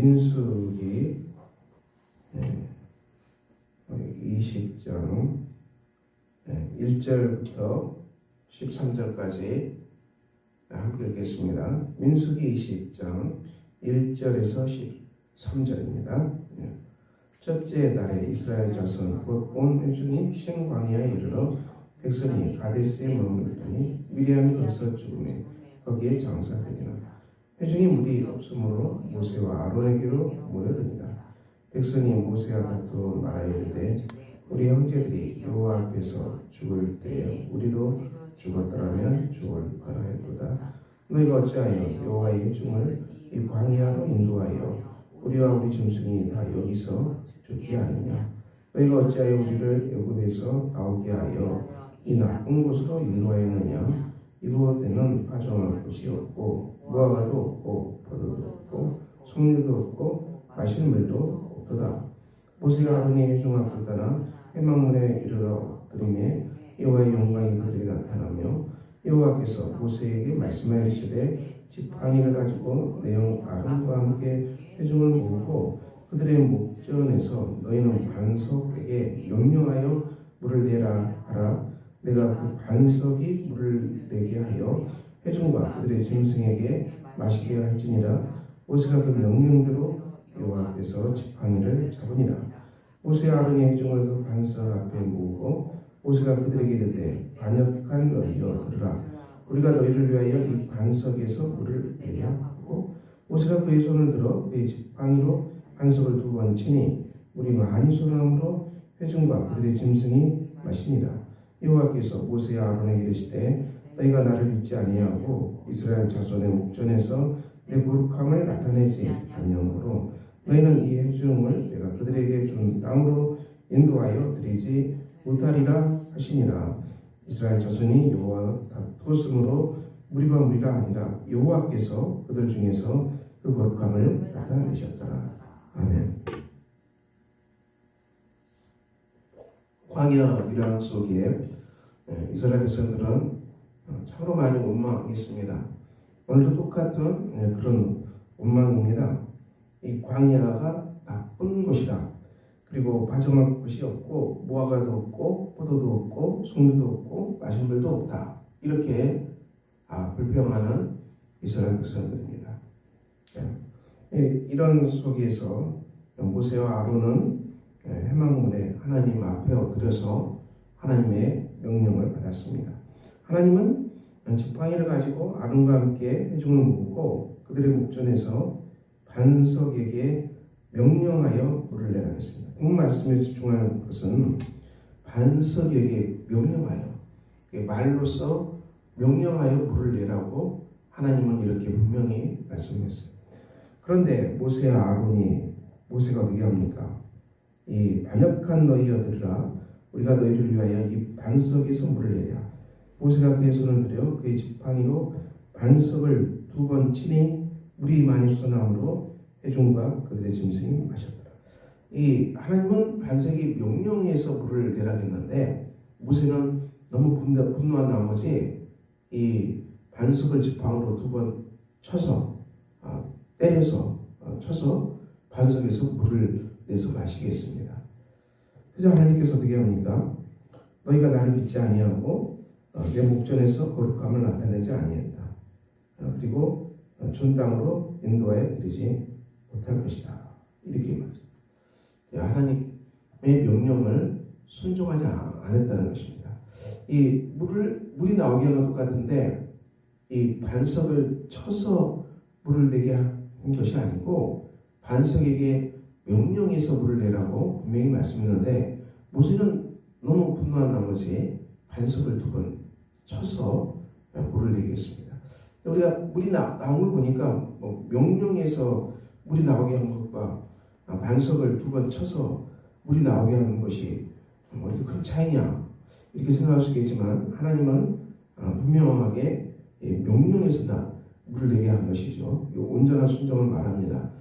민수기 20장 1절부터 13절까지 함께 읽겠습니다. 민수기 20장 1절에서 13절입니다. 첫째 날에 이스라엘 자손 곧 온 회중이 신광야에 이르러 백성이 가데스에 머물더니 미리암이 거기서 죽음에 거기에 장사되니라. 회중이 물이 없으므로 모세와 아론에게로 모여드니라. 백성이 모세와 다투어 말하여 이르되 우리 형제들이 여호와 앞에서 죽을 때에 우리도 죽었더라면 죽을 거라했도다. 너희가 어찌하여 여호와의 회중을 이 광야로 인도하여 우리와 우리 짐승이 다 여기서 죽게 하느냐? 너희가 어찌하여 우리를 애굽에서 나오게 하여 이 나쁜 곳으로 인도하였느냐? 이곳에는 파종할 곳이 없고 무화과도 없고 포도도 없고 석류도 없고 마실 물도 없도다. 모세가 아론의 회중 앞을 떠나 회막문에 이르러 드림에 여호와의 영광이 그들에게 나타나며 여호와께서 모세에게 말씀하여 이르시되 지팡이를 가지고 내 형 아론과 함께 회중을 모으고 그들의 목전에서 너희는 반석에게 명령하여 물을 내라 하라. 내가 그 반석이 물을 내게 하여 회중과 그들의 짐승에게 마시게 할지니라. 모세가 그 명령대로 여호와 앞에서 지팡이를 잡으니라. 모세와 아론이 회중을 그 반석 앞에 모으고 모세가 그들에게 이르되 반역한 너희여 들으라. 우리가 너희를 위하여 이 반석에서 물을 내려 하고 모세가 그의 손을 들어 그의 지팡이로 반석을 2번 치니 물이 많이 솟아나므로 회중과 그들의 짐승이 마시니라. 여호와께서 모세와 아론에게 이르시되 너희가 나를 믿지 아니하고 이스라엘 자손의 목전에서 내 거룩함을 나타내지 아니하므로 너희는 이 회중을 내가 그들에게 준 땅으로 인도하여 드리지 못하리라 하시니라. 이스라엘 자손이 여호와와 다투었으므로 무리가 무리가 아니라 여호와께서 그들 중에서 그 거룩함을 나타내셨더라. 아멘. 광야 유랑 속에 이스라엘 백성들은 참으로 많이 원망했습니다. 오늘도 똑같은 그런 원망입니다. 이 광야가 나쁜 곳이다. 그리고 파종할 곳이 없고 무화과도 없고 포도도 없고 석류도 없고 마실 물도 없다. 이렇게 불평하는 이스라엘 백성들입니다. 이런 속에서 모세와 아론은 회막문에 하나님 앞에 엎드려서 하나님의 명령을 받았습니다. 하나님은 지팡이를 가지고 아론과 함께 회중을 모으고 그들의 목전에서 반석에게 명령하여 물을 내라 했습니다. 본 말씀에 집중하는 것은 반석에게 명령하여, 말로써 명령하여 물을 내라고 하나님은 이렇게 분명히 말씀했어요. 그런데 모세와 아론이 모세가 어떻게 합니까? 이 반역한 너희여 들으라. 우리가 너희를 위하여 이 반석에서 물을 내랴. 모세가 그의 손을 들여 그의 지팡이로 반석을 2번 치니 물이 많이 솟아나므로 회중과 그들의 짐승이 마셨더라. 이 하나님은 반석이 명령해서 물을 내라 했는데 모세는 너무 분노한 나머지 이 반석을 지팡이로 2번 쳐서 때려서 쳐서 반석에서 물을 내서 마시게 했습니다. 그래서 하나님께서 어떻게 합니까? 너희가 나를 믿지 아니하고 내 목전에서 거룩함을 나타내지 아니했다. 그리고 준 땅으로 인도하여 드리지 못할 것이다. 이렇게 말합니다. 하나님의 명령을 순종하지 않았다는 것입니다. 이 물이 나오게 하는 것 똑같은데 이 반석을 쳐서 물을 내게 한 것이 아니고 반석에게 명령해서 물을 내라고 분명히 말씀했는데 모세는 너무 분노한 나머지 반석을 2번 쳐서 물을 내게 했습니다. 우리가 물이 나온 걸 보니까 명령해서 물이 나오게 하는 것과 반석을 2번 쳐서 물이 나오게 하는 것이 이렇게 큰 차이냐 이렇게 생각할 수 있겠지만 하나님은 분명하게 명령해서 물을 내게 한 것이죠. 온전한 순종을 말합니다.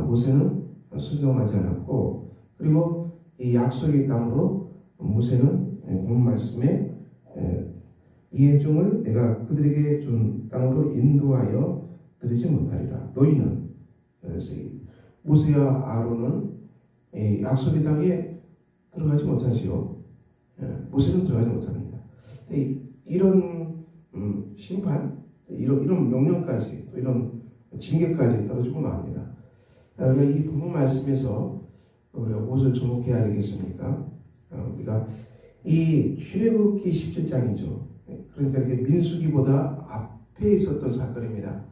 모세는 순종하지 않았고 그리고 이 약속의 땅으로 모세는 본 말씀에 이 회중을 내가 그들에게 준 땅으로 인도하여 드리지 못하리라. 너희는 모세와 아론은 약속의 땅에 들어가지 못하지요. 모세는 들어가지 못합니다. 이런 심판, 이런 명령까지, 또 이런 징계까지 떨어지고 맙니다. 우리가 이 부분 말씀에서 우리가 무엇을 주목해야 되겠습니까? 우리가 이 출애굽기 17장이죠. 그러니까 이렇게 민수기보다 앞에 있었던 사건입니다.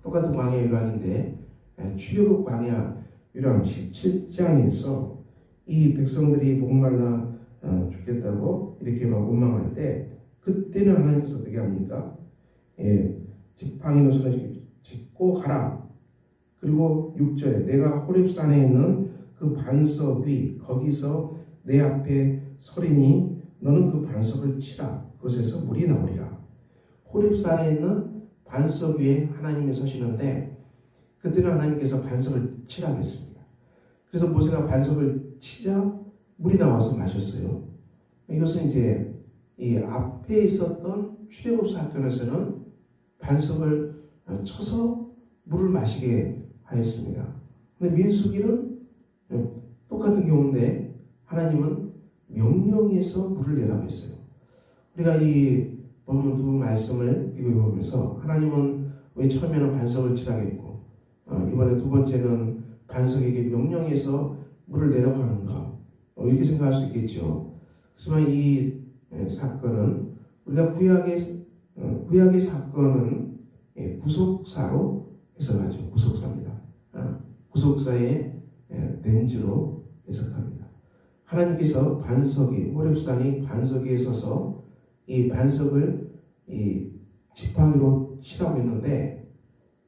똑같은 광야 율랑인데 출애굽 광야 율랑 17장에서 이 백성들이 목말라 죽겠다고 이렇게 막 원망할 때 그때는 하나님께서 어떻게 합니까? 지팡이 노선을 짚고 가라. 그리고 6절에 내가 호렙산에 있는 그 반석 위 거기서 내 앞에 서리니 너는 그 반석을 치라. 그것에서 물이 나오리라. 호렙산에 있는 반석 위에 하나님이 서시는데 그때는 하나님께서 반석을 치라고 했습니다. 그래서 모세가 반석을 치자 물이 나와서 마셨어요. 이것은 이제 이 앞에 있었던 출애굽 사건에서는 반석을 쳐서 물을 마시게 하였습니다. 근데 민수기는 똑같은 경우인데 하나님은 명령에서 물을 내라고 했어요. 우리가 이 본문 두 말씀을 비교해 보면서 하나님은 왜 처음에는 반석을 치라고 했고 이번에 두 번째는 반석에게 명령해서 물을 내라고 하는가 이렇게 생각할 수 있겠죠. 하지만 이 사건은 우리가 구약의 사건은 구속사로 해석하죠. 구속사입니다. 구속사의 렌즈로 해석합니다. 하나님께서 반석이 호렙산이 반석 위에 서서 이 반석을 이 지팡이로 치라고 했는데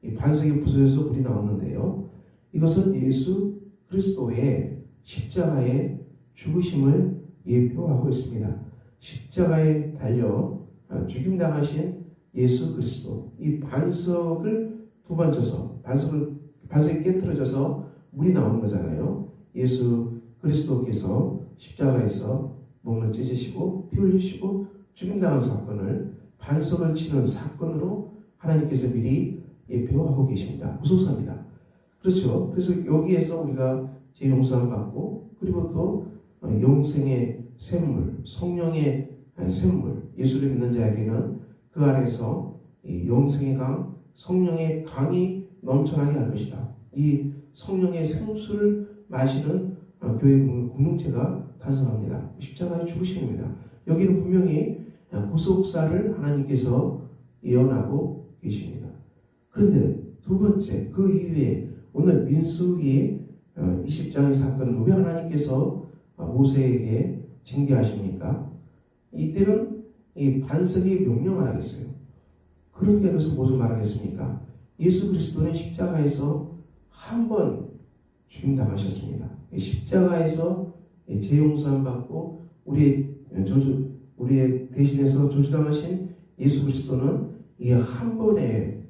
이 반석이 부서져서 물이 나왔는데요. 이것은 예수 그리스도의 십자가의 죽으심을 예표하고 있습니다. 십자가에 달려 죽임당하신 예수 그리스도 이 반석을 두 번 쳐서 반석이 깨트려져서 물이 나오는 거잖아요. 예수 그리스도께서 십자가에서 몸을 찢으시고 피 흘리시고 죽임당한 사건을 반석을 치는 사건으로 하나님께서 미리 예표하고 계십니다. 구속사입니다. 그렇죠. 그래서 여기에서 우리가 재용서함 받고 그리고 또 영생의 샘물, 성령의 샘물, 예수를 믿는 자에게는 그 안에서 이 영생의 강, 성령의 강이 넘쳐나게 할 것이다. 이 성령의 생수를 마시는 교회 공동체가 탄생합니다. 십자가의 죽으심입니다. 여기는 분명히 구속사를 하나님께서 예언하고 계십니다. 그런데 두 번째, 그 이후에 오늘 민수기 20장의 사건은 왜 하나님께서 모세에게 징계하십니까? 이때는 이 반석이 명령을 하겠어요. 그러니까 여기서 무엇을 말하겠습니까? 예수 그리스도는 십자가에서 한 번 죽임당하셨습니다. 십자가에서 재용서함 받고 우리의 대신해서 저주당하신 예수 그리스도는 이 한 번의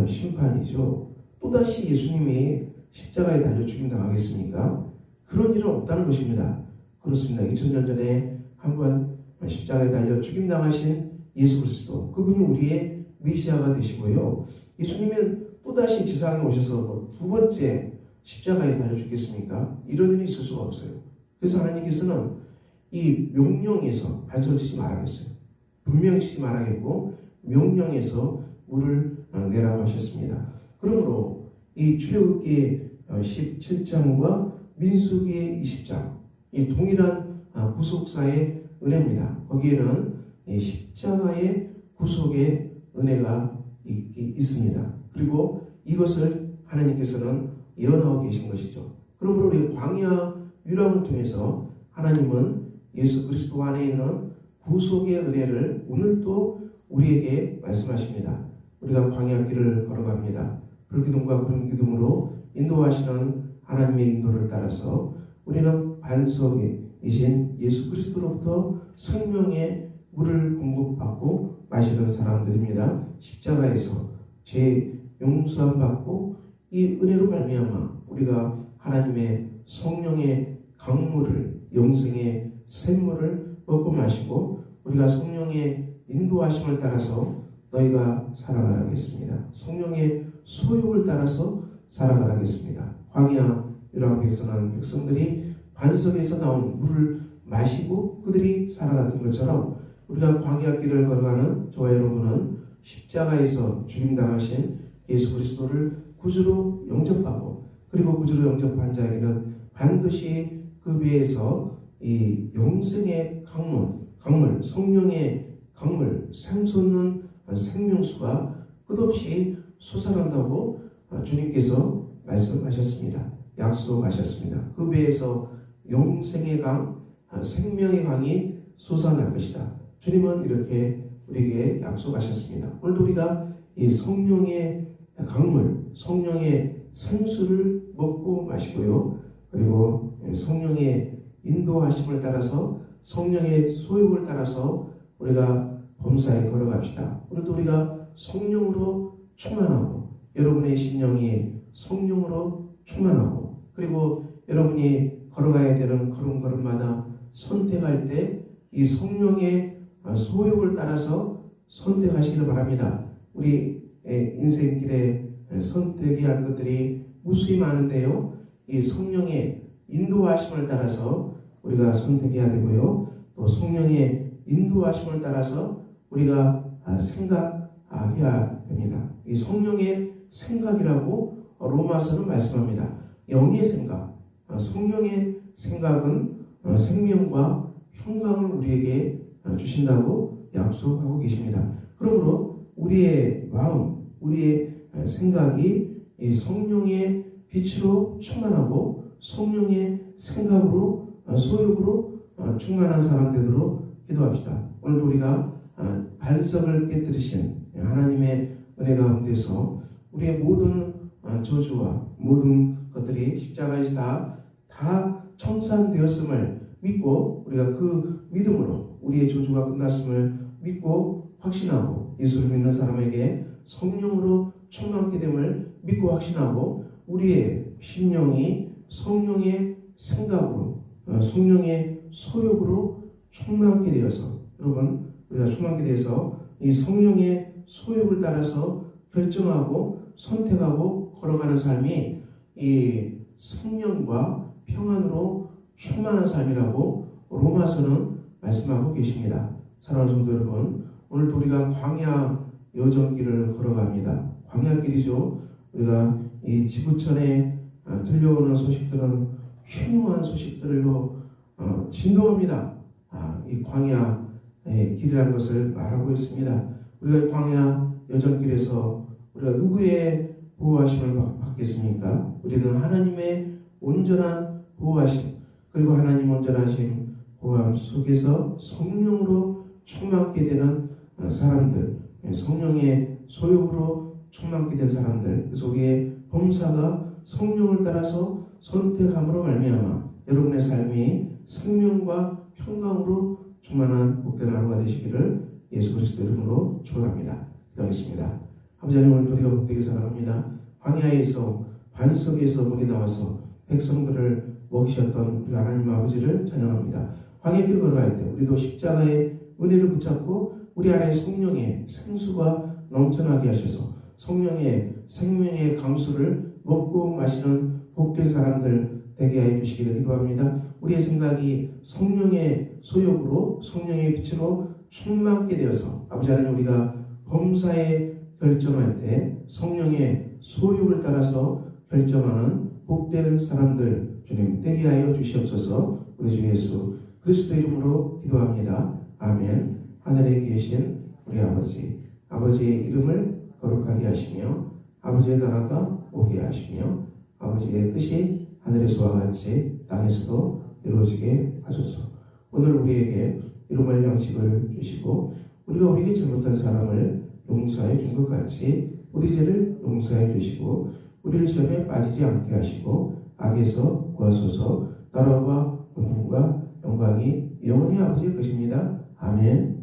심판이죠. 또다시 예수님이 십자가에 달려 죽임당하겠습니까? 그런 일은 없다는 것입니다. 그렇습니다. 2000년 전에 한 번 십자가에 달려 죽임당하신 예수 그리스도, 그분이 우리의 메시아가 되시고요. 예수님은 또다시 지상에 오셔서 두 번째 십자가에 달려 죽겠습니까? 이런 일이 있을 수가 없어요. 그래서 하나님께서는 이 명령에서 반석을 치지 말아야겠어요. 분명히 치지 말아야겠고 명령에서 물을 내라고 하셨습니다. 그러므로 이 출애굽기 17장과 민수기 20장 이 동일한 구속사의 은혜입니다. 거기에는 이 십자가의 구속의 은혜가 있습니다. 그리고 이것을 하나님께서는 예언하고 계신 것이죠. 그러므로 우리 광야 율랑을 통해서 하나님은 예수 그리스도 안에 있는 구속의 은혜를 오늘도 우리에게 말씀하십니다. 우리가 광야 길을 걸어갑니다. 불기둥과 구름기둥으로 인도하시는 하나님의 인도를 따라서 우리는 반석이신 예수 그리스도로부터 생명의 물을 공급받고 마시는 사람들입니다. 십자가에서 죄 용서함 받고 이 은혜로 말미암아 우리가 하나님의 성령의 강물을 영생의 샘물을 먹고 마시고 우리가 성령의 인도하심을 따라서 너희가 살아가라겠습니다. 성령의 소욕을 따라서 살아가라겠습니다. 광야 율법에서는 백성들이 반석에서 나온 물을 마시고 그들이 살아갔던 것처럼 우리가 광야 길을 걸어가는 저와 여러분은 십자가에서 죽임당하신 예수 그리스도를 구주로 영접하고 그리고 구주로 영접한 자에게는 반드시 그 배에서 이 영생의 강물, 성령의 강물, 샘솟는 생명수가 끝없이 솟아난다고 주님께서 말씀하셨습니다. 약속하셨습니다. 그 배에서 영생의 강, 생명의 강이 솟아날 것이다. 주님은 이렇게 우리에게 약속하셨습니다. 오늘도 우리가 이 성령의 강물, 성령의 생수를 먹고 마시고요. 그리고 성령의 인도하심을 따라서 성령의 소욕을 따라서 우리가 범사에 걸어갑시다. 오늘도 우리가 성령으로 충만하고 여러분의 심령이 성령으로 충만하고 그리고 여러분이 걸어가야 되는 걸음걸음마다 선택할 때 이 성령의 소욕을 따라서 선택하시기를 바랍니다. 우리 인생길에 선택해야 할 것들이 무수히 많은데요. 이 성령의 인도하심을 따라서 우리가 선택해야 되고요. 또 성령의 인도하심을 따라서 우리가 생각해야 됩니다. 이 성령의 생각이라고 로마서는 말씀합니다. 영의 생각, 성령의 생각은 생명과 평강을 우리에게 주신다고 약속하고 계십니다. 그러므로 우리의 마음, 우리의 생각이 이 성령의 빛으로 충만하고 성령의 생각으로 소욕으로 충만한 사람 되도록 기도합시다. 오늘도 우리가 반석을 깨뜨리신 하나님의 은혜 가운데서 우리의 모든 저주와 모든 것들이 십자가에서 다 청산되었음을 믿고 우리가 그 믿음으로 우리의 저주가 끝났음을 믿고 확신하고 예수를 믿는 사람에게 성령으로 충만케 됨을 믿고 확신하고 우리의 심령이 성령의 생각으로 성령의 소욕으로 충만케 되어서 여러분 우리가 충만케 되어서 이 성령의 소욕을 따라서 결정하고 선택하고 걸어가는 삶이 이 성령과 평안으로 충만한 삶이라고 로마서는 말씀하고 계십니다. 사랑하는 성도 여러분, 오늘도 우리가 광야 여정길을 걸어갑니다. 광야길이죠. 우리가 이 지구촌에 들려오는 소식들은 흉흉한 소식들로 진동합니다. 이 광야의 길이라는 것을 말하고 있습니다. 우리가 광야 여정길에서 우리가 누구의 보호하심을 받겠습니까? 우리는 하나님의 온전한 보호하심 그리고 하나님 온전하심 보호함 속에서 성령으로 충만케 되는 사람들, 성령의 소욕으로 충만케 된 사람들. 그래서 우리의 범사가 성령을 따라서 선택함으로 말미암아 여러분의 삶이 생명과 평강으로 충만한 복된 하루가 되시기를 예수 그리스도 이름으로 축원합니다. 기도하겠습니다. 아버지 하나님, 오늘 우리가 복되게 살아갑니다. 광야에서 반석에서 물이 나와서 백성들을 먹이셨던 우리 하나님 아버지를 찬양합니다. 광야길을 걸어갈 때 우리도 십자가의 은혜를 붙잡고 우리 안에 성령의 생수가 넘쳐나게 하셔서 성령의 생명의 강수를 먹고 마시는 복된 사람들 되게 하여 주시기를 기도합니다. 우리의 생각이 성령의 소욕으로 성령의 빛으로 충만케 되어서 아버지 하나님 우리가 범사에 결정할 때 성령의 소욕을 따라서 결정하는 복된 사람들 주님 되게 하여 주시옵소서. 우리 주 예수 그리스도 이름으로 기도합니다. 아멘. 하늘에 계신 우리 아버지, 아버지의 이름을 거룩하게 하시며 아버지의 나라가 오게 하시며 아버지의 뜻이 하늘에서와 같이 땅에서도 이루어지게 하소서. 오늘 우리에게 일용할 양식을 주시고 우리가 우리에게 잘못한 사람을 용서해 준 것 같이 우리 죄를 용서해 주시고 우리를 시험에 빠지지 않게 하시고 악에서 구하소서. 나라와 권능과 영광이 영원히 아버지의 것입니다. 아멘.